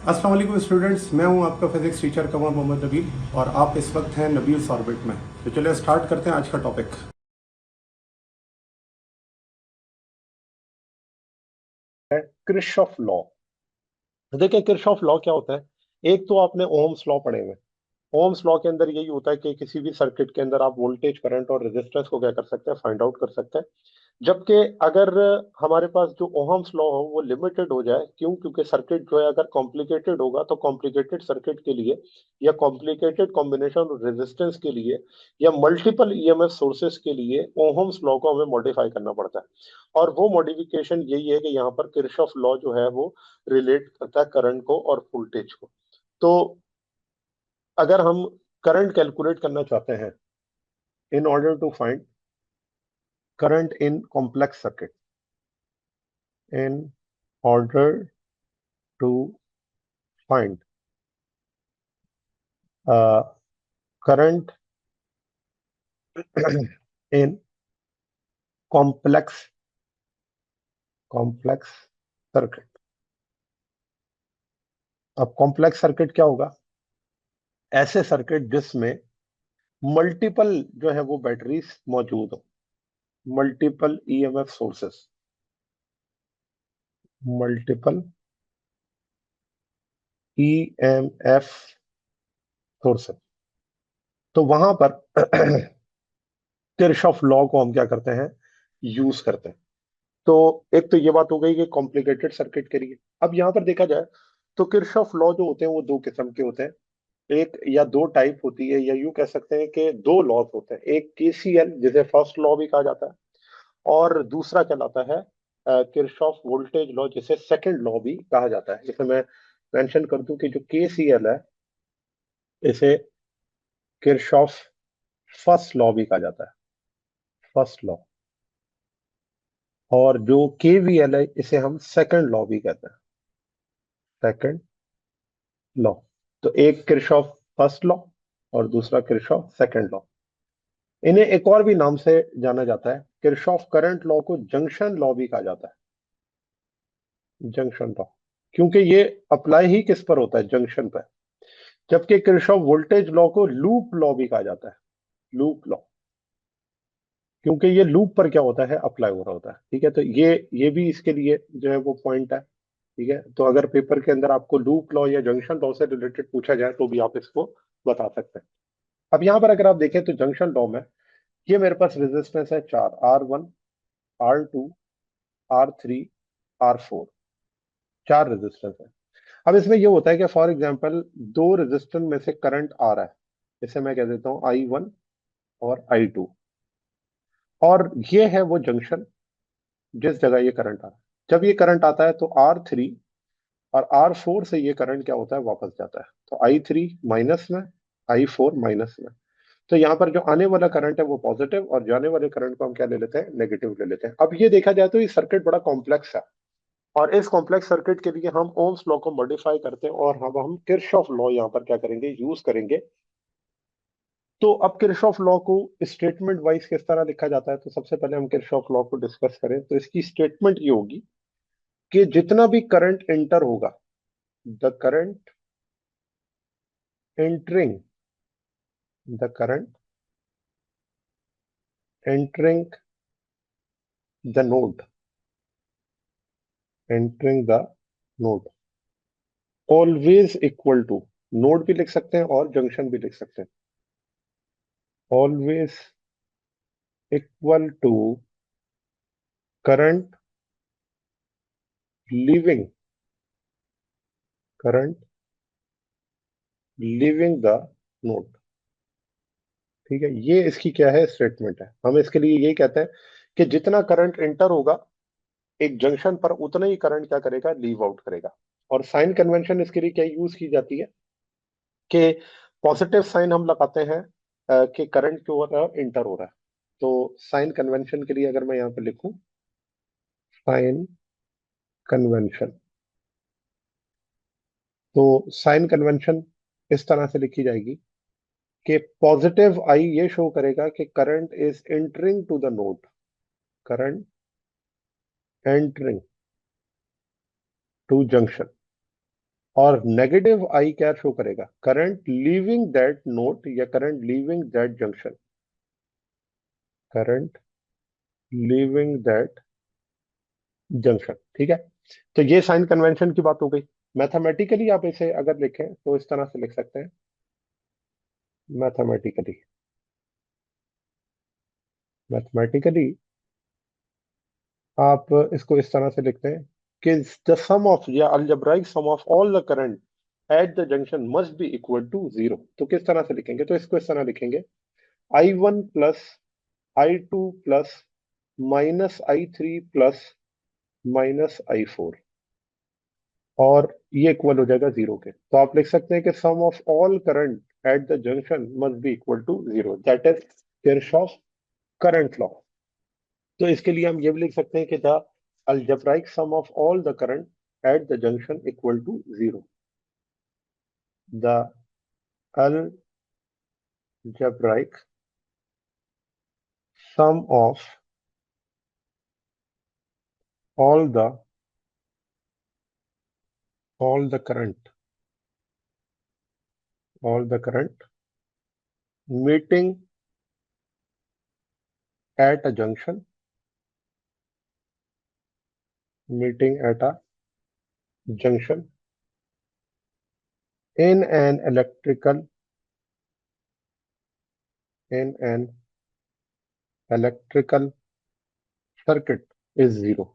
अस्सलाम वालेकुम स्टूडेंट्स, मैं हूं आपका फिजिक्स टीचर कमर मोहम्मद नबील और आप इस वक्त हैं नबील्स ऑर्बिट में। तो चलिए स्टार्ट करते हैं आज का टॉपिक। है किरचॉफ लॉ। देखिए किरचॉफ लॉ क्या होता है। एक तो आपने ओम्स लॉ पढ़े हुए। ओम्स लॉ के अंदर यही होता है कि किसी भी सर्किट के अंदर आप वोल्टेज करंट और रेजिस्टेंस को क्या कर सकते हैं, फाइंड आउट कर सकते हैं। जबकि अगर हमारे पास जो ओहम्स लॉ हो वो लिमिटेड हो जाए, क्यों? क्योंकि सर्किट जो है अगर कॉम्प्लिकेटेड होगा तो कॉम्प्लिकेटेड सर्किट के लिए या कॉम्प्लिकेटेड कॉम्बिनेशन रेजिस्टेंस के लिए या मल्टीपल ईएमएफ सोर्सेस के लिए ओहम्स लॉ को हमें मॉडिफाई करना पड़ता है। और वो मॉडिफिकेशन यही है कि यहाँ पर किरचॉफ लॉ जो है वो रिलेट करता है करंट को और वोल्टेज को। तो अगर हम करंट कैलकुलेट करना चाहते हैं in order to find current in complex circuit, in order to find current in complex circuit. अब कॉम्प्लेक्स सर्किट क्या होगा? ऐसे सर्किट जिसमें मल्टीपल जो है वो बैटरीज मौजूद हो, multiple EMF sources, multiple EMF sources. तो वहां पर किरचॉफ लॉ को हम क्या करते हैं, यूज करते हैं। तो एक तो ये बात हो गई कि कॉम्प्लिकेटेड सर्किट के लिए। अब यहां पर देखा जाए तो किरचॉफ लॉ जो होते हैं वो दो किस्म के होते हैं। एक या दो टाइप होती है, या यूं कह सकते हैं कि दो लॉज होते हैं। एक केसीएल जिसे फर्स्ट लॉ भी कहा जाता है, और दूसरा कहलाता है किरचॉफ वोल्टेज लॉ जिसे सेकंड लॉ भी कहा जाता है। जैसे मैं मेंशन कर दूं कि जो केसीएल है इसे किरचॉफ फर्स्ट लॉ भी कहा जाता है, फर्स्ट लॉ। और जो केवीएल है इसे हम सेकंड लॉ भी कहते हैं, सेकंड लॉ। तो एक किरचॉफ फर्स्ट लॉ और दूसरा किरचॉफ सेकंड लॉ। इन्हें एक और भी नाम से जाना जाता है, किरचॉफ करंट लॉ को जंक्शन लॉ भी कहा जाता है, जंक्शन लॉ। क्योंकि ये अप्लाई ही किस पर होता है, जंक्शन पर। जबकि किरचॉफ वोल्टेज लॉ को लूप लॉ भी कहा जाता है, लूप लॉ। क्योंकि ये लूप पर क्या होता है, अप्लाई हो रहा होता है। ठीक है, तो ये भी इसके लिए जो है वो पॉइंट है। ठीक है, तो अगर पेपर के अंदर आपको लूप लॉ या जंक्शन लॉ से रिलेटेड पूछा जाए तो भी आप इसको बता सकते हैं। अब यहाँ पर अगर आप देखें तो जंक्शन लॉ में ये मेरे पास रेजिस्टेंस है चार, R1, R2, R3, R4। चार रेजिस्टेंस है। अब इसमें ये होता है कि फॉर एग्जांपल दो रेजिस्टेंस में से करंट आ रहा है, इसे मैं कह देता हूं I1 और I2। और ये है वो जंक्शन जिस जगह ये करंट आ रहा है। जब ये करंट आता है तो R3 और R4 से ये करंट क्या होता है, वापस जाता है। तो I3 माइनस में, I4 माइनस में। तो यहाँ पर जो आने वाला करंट है वो पॉजिटिव, और जाने वाले करंट को हम क्या ले लेते हैं, नेगेटिव ले लेते हैं। अब ये देखा जाए तो ये सर्किट बड़ा कॉम्प्लेक्स है, और इस कॉम्प्लेक्स सर्किट के लिए हम ओम्स लॉ को मॉडिफाई करते हैं, और हम किरचॉफ लॉ यहाँ पर क्या करेंगे, यूज करेंगे। तो अब किरचॉफ लॉ को स्टेटमेंट वाइज किस तरह लिखा जाता है, तो सबसे पहले हम किरचॉफ लॉ को डिस्कस करें तो इसकी स्टेटमेंट ये होगी कि जितना भी करंट एंटर होगा, the current entering, the current entering the node, entering the node, always equal to, node भी लिख सकते हैं और जंक्शन भी लिख सकते हैं, always equal to current leaving, current leaving the node. ठीक है, ये इसकी क्या है, स्टेटमेंट है। हम इसके लिए यही कहते हैं कि जितना करंट एंटर होगा एक जंक्शन पर उतना ही करंट क्या करेगा, लीव आउट करेगा। और साइन कन्वेंशन इसके लिए क्या यूज की जाती है कि पॉजिटिव साइन हम लगाते हैं कि करंट जो हो रहा है इंटर हो रहा है। तो साइन कन्वेंशन के लिए अगर मैं यहाँ पे लिखूं, साइन कन्वेंशन, तो साइन कन्वेंशन इस तरह से लिखी जाएगी कि पॉजिटिव आई ये शो करेगा कि current is entering to the node, current entering to junction. और नेगेटिव आई क्या शो करेगा, करंट लीविंग दैट नोड या current leaving that junction, current leaving that junction. ठीक है, तो ये साइन कन्वेंशन की बात हो गई। मैथमेटिकली आप इसे अगर लिखें तो इस तरह से लिख सकते हैं, मैथमेटिकली, मैथमेटिकली आप इसको इस तरह से लिखते हैं कि द सम ऑफ या algebraic sum of all the current at the junction must be equal to zero. तो किस तरह से लिखेंगे, तो इसको इस तरह लिखेंगे, I1 plus I2 plus -I3 plus -I4, और ये इक्वल हो जाएगा जीरो के। तो आप लिख सकते हैं कि sum of all current at the junction must be equal to zero, that is Kirchhoff current law. तो इसके लिए हम ये भी लिख सकते हैं कि the algebraic sum of all the current at the junction equal to zero, the algebraic sum of all the all the current all the current meeting at a junction, meeting at a junction in an electrical in an electrical circuit is zero,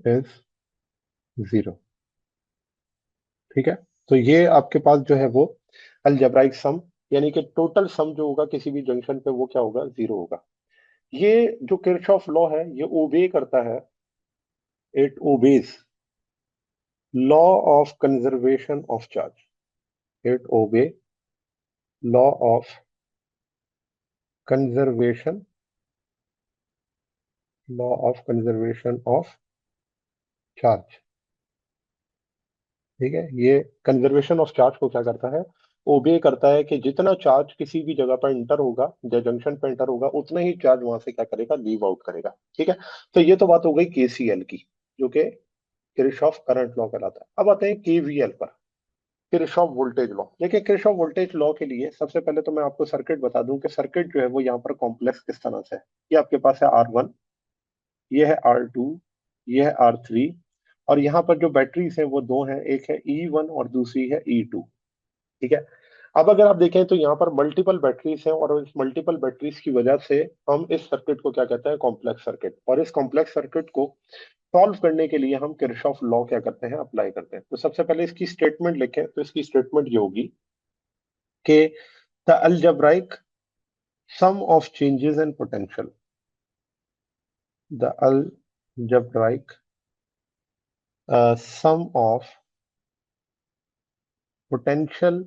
is zero। ठीक है, तो ये आपके पास जो है वो algebraic सम, यानी कि टोटल सम जो होगा किसी भी जंक्शन पे वो क्या होगा, जीरो होगा। ये जो किरचॉफ लॉ है ये ओबे करता है, it obeys law of conservation of charge, it obey law of conservation, law of conservation of charge. ठीक है, ये कंजर्वेशन ऑफ चार्ज को क्या करता है, ओबे करता है कि जितना चार्ज किसी भी जगह पर इंटर होगा या जंक्शन पर इंटर होगा उतना ही चार्ज वहां से क्या करेगा, लीव आउट करेगा। ठीक है, तो ये तो बात हो गई केसीएल की, जो कि किरचॉफ करंट लॉ कहलाता है। अब आते हैं केवीएल पर, किरचॉफ वोल्टेज लॉ। देखिए किरचॉफ वोल्टेज लॉ के लिए सबसे पहले तो मैं आपको सर्किट बता दूं कि सर्किट जो है वो यहाँ पर कॉम्प्लेक्स किस तरह से है। ये आपके पास है R1, ये है R2, ये है R3, और यहाँ पर जो बैटरीज हैं वो दो हैं, एक है E1 और दूसरी है E2। ठीक है, अब अगर आप देखें तो यहाँ पर मल्टीपल बैटरीज हैं, और इस मल्टीपल बैटरीज की वजह से हम इस सर्किट को क्या कहते हैं, कॉम्प्लेक्स सर्किट। और इस कॉम्प्लेक्स सर्किट को सॉल्व करने के लिए हम किरचॉफ लॉ क्या करते हैं, अप्लाई करते हैं। तो सबसे पहले इसकी स्टेटमेंट लिखें, तो इसकी स्टेटमेंट ये होगी कि the algebraic sum of changes in potential, the algebraic sum of potential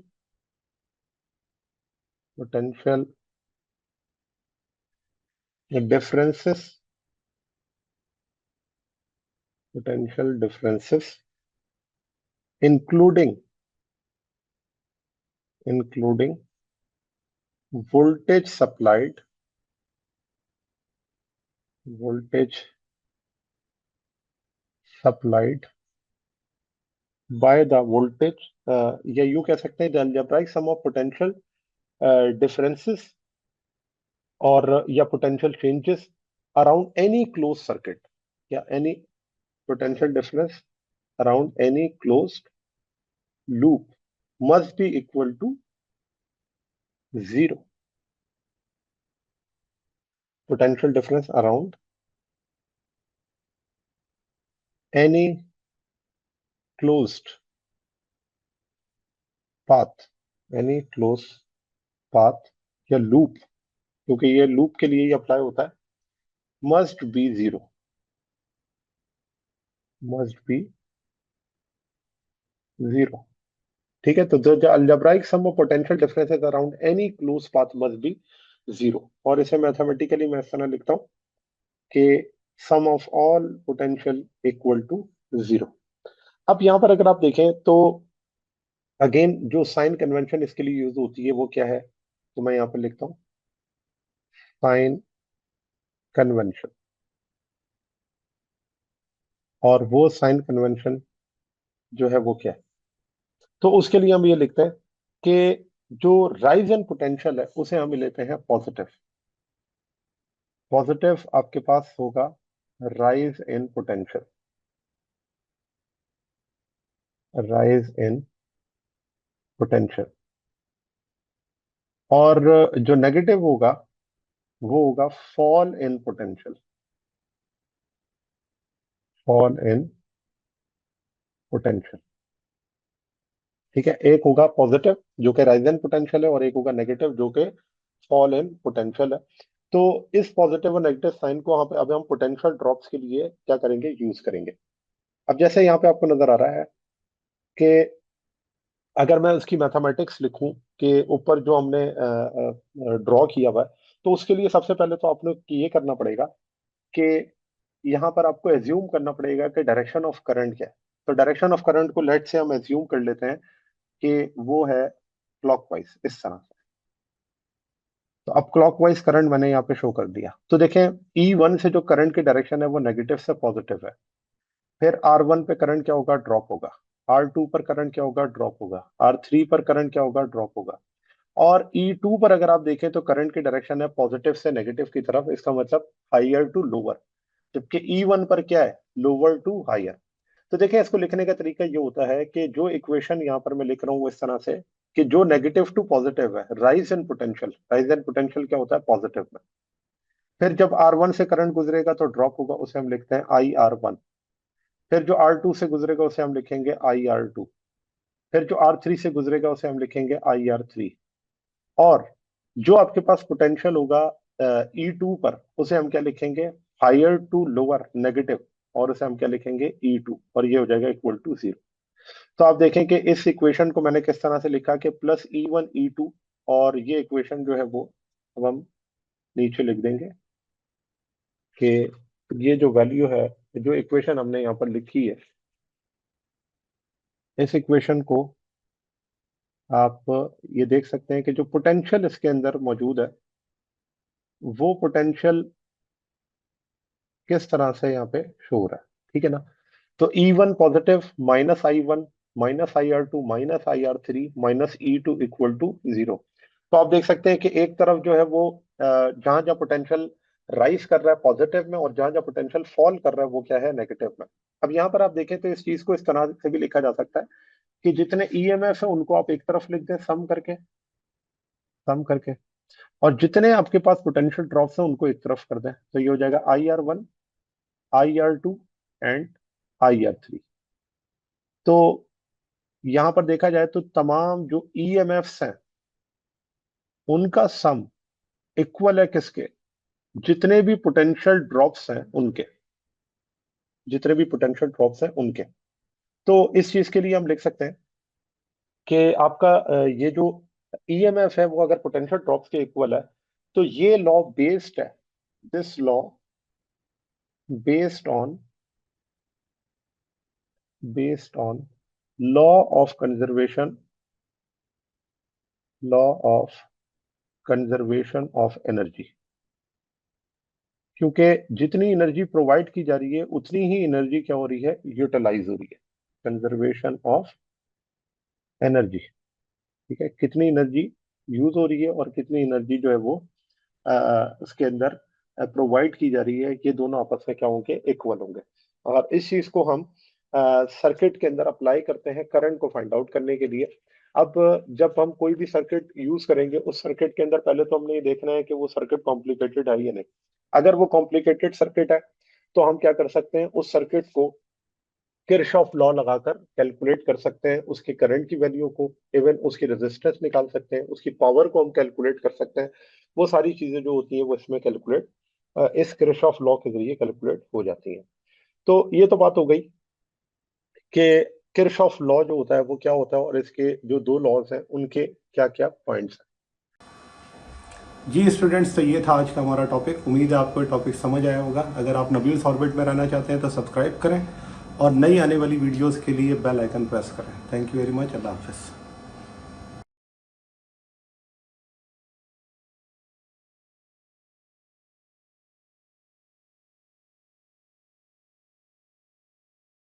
differences, potential differences, including voltage supplied, voltage supplied by the voltage, या यूं कह सकते हैं the algebraic sum of potential differences और या potential changes around any close circuit, या any potential difference around any closed loop must be equal to zero, potential difference around any closed path, any closed path या loop, क्योंकि ये loop के लिए ही apply होता है, must be zero, must be zero। ठीक है, तो जो algebraic sum of potential differences around any close path must be zero. और इसे मैथमेटिकली मैं इस तरह लिखता हूँ कि sum of all potential equal to zero. अब यहाँ पर अगर आप देखें तो अगेन जो साइन कन्वेंशन इसके लिए यूज होती है वो क्या है, तो मैं यहाँ पर लिखता हूँ साइन कन्वेंशन, और वो साइन कन्वेंशन जो है वो क्या है। तो उसके लिए हम ये लिखते हैं कि जो राइज इन पोटेंशियल है उसे हम लेते हैं पॉजिटिव। पॉजिटिव आपके पास होगा rise in potential, rise in potential. और जो नेगेटिव होगा वो होगा fall in potential, fall in potential. ठीक है, एक होगा पॉजिटिव जो कि राइज इन पोटेंशियल है, और एक होगा नेगेटिव जो कि फॉल इन पोटेंशियल है। तो इस पॉजिटिव और नेगेटिव साइन को यहाँ पे अब हम पोटेंशियल ड्रॉप्स के लिए क्या करेंगे, यूज करेंगे। अब जैसे यहाँ पे आपको नजर आ रहा है कि अगर मैं उसकी मैथमेटिक्स लिखूं कि ऊपर जो हमने ड्रॉ किया हुआ है, तो उसके लिए सबसे पहले तो आपने ये करना पड़ेगा कि यहाँ पर आपको एज्यूम करना पड़ेगा कि डायरेक्शन ऑफ करंट क्या है। तो डायरेक्शन ऑफ करंट को लेट से हम एज्यूम कर लेते हैं कि वो है क्लॉकवाइज, इस तरह से। तो अब क्लॉकवाइज करंट मैंने यहाँ पे शो कर दिया। तो देखें, E1 से जो करंट की डायरेक्शन है वो नेगेटिव से पॉजिटिव है। फिर R1 पे करंट क्या होगा, ड्रॉप होगा। R2 पर करंट क्या होगा, ड्रॉप होगा। R3 पर करंट क्या होगा, ड्रॉप होगा। और E2 पर अगर आप देखें तो करंट की डायरेक्शन है पॉजिटिव से नेगेटिव की तरफ, इसका मतलब हाइयर टू लोअर। जबकि E1 पर क्या है, लोअर टू हाइयर। तो देखिए, इसको लिखने का तरीका ये होता है कि जो इक्वेशन यहाँ पर मैं लिख रहा हूँ वो इस तरह से कि जो नेगेटिव टू पॉजिटिव है, rise in potential, rise in potential क्या होता है, पॉजिटिव में। फिर जब R1 से करंट गुजरेगा तो ड्रॉप होगा, उसे हम लिखते हैं IR1। फिर जो R2 से गुजरेगा उसे हम लिखेंगे IR2। फिर जो R3 से गुजरेगा उसे हम लिखेंगे IR3। और जो आपके पास पोटेंशियल होगा E2 पर, उसे हम क्या लिखेंगे, हायर टू लोअर नेगेटिव, और उसे हम क्या लिखेंगे, E2, और ये हो जाएगा इक्वल टू 0। तो आप देखें कि इस इक्वेशन को मैंने किस तरह से लिखा कि प्लस E1 E2, और ये इक्वेशन जो है वो अब हम नीचे लिख देंगे कि ये जो वैल्यू है, जो इक्वेशन हमने यहाँ पर लिखी है, इस इक्वेशन को आप ये देख सकते हैं कि जो पोटेंशियल इसके अंदर मौजूद है वो पोटेंशियल किस तरह से यहाँ पे शो हो रहा है। ठीक है ना। तो E1 positive minus I1 minus IR2 minus IR3 minus E2 equal to 0। तो आप देख सकते हैं कि एक तरफ जो है वो जहां जहां पोटेंशियल राइज कर रहा है पॉजिटिव में, और जहां जहां पोटेंशियल फॉल कर रहा है वो क्या है, नेगेटिव में। अब यहाँ पर आप देखें तो इस चीज को इस तरह से भी लिखा जा सकता है कि जितने EMF है उनको आप एक तरफ लिख दें सम करके, सम करके, और जितने आपके पास पोटेंशियल ड्रॉप्स हैं उनको एक तरफ कर दें। तो ये हो जाएगा IR1, IR2 एंड IR3। तो यहां पर देखा जाए तो तमाम जो EMFs हैं उनका सम इक्वल है किसके, जितने भी पोटेंशियल ड्रॉप्स हैं उनके, जितने भी पोटेंशियल ड्रॉप्स हैं उनके। तो इस चीज के लिए हम लिख सकते हैं कि आपका ये जो EMF है वो अगर पोटेंशियल ड्रॉप्स के इक्वल है, तो ये लॉ बेस्ड है, this law based on, based on law of conservation, law of conservation of energy. क्योंकि जितनी एनर्जी प्रोवाइड की जा रही है उतनी ही एनर्जी क्या हो रही है, यूटिलाइज हो रही है। Conservation of energy. ठीक है, कितनी एनर्जी यूज हो रही है और कितनी एनर्जी जो है वो उसके अंदर प्रोवाइड की जा रही है, ये दोनों आपस में क्या होंगे, इक्वल होंगे। और इस चीज को हम सर्किट के अंदर अप्लाई करते हैं करंट को फाइंड आउट करने के लिए। अब जब हम कोई भी सर्किट यूज करेंगे उस सर्किट के अंदर पहले तो हमने ये देखना है कि वो सर्किट कॉम्प्लिकेटेड है या नहीं। अगर वो कॉम्प्लिकेटेड सर्किट है तो हम क्या कर सकते हैं, उस सर्किट को किरशॉफ लॉ लगाकर कैलकुलेट कर सकते हैं, उसके करंट की वैल्यू को, इवन उसकी रेजिस्टेंस निकाल सकते हैं, उसकी पावर को हम कैलकुलेट कर सकते हैं। वो सारी चीजें जो होती है वो इसमें कैलकुलेट, इस किरशॉफ लॉ के जरिए कैलकुलेट हो जाती हैं। तो ये तो बात हो गई कि किरशॉफ लॉ जो होता है वो क्या होता है, और इसके जो दो लॉज हैं उनके क्या क्या पॉइंट्स हैं। जी स्टूडेंट्स, तो ये था आज का हमारा टॉपिक। उम्मीद है आपको ये टॉपिक समझ आया होगा। अगर आप नबील्स ऑर्बिट में रहना चाहते हैं तो सब्सक्राइब करें और नई आने वाली वीडियोस के लिए बेल आइकन प्रेस करें। Thank you very much. अल्लाह हाफिज़।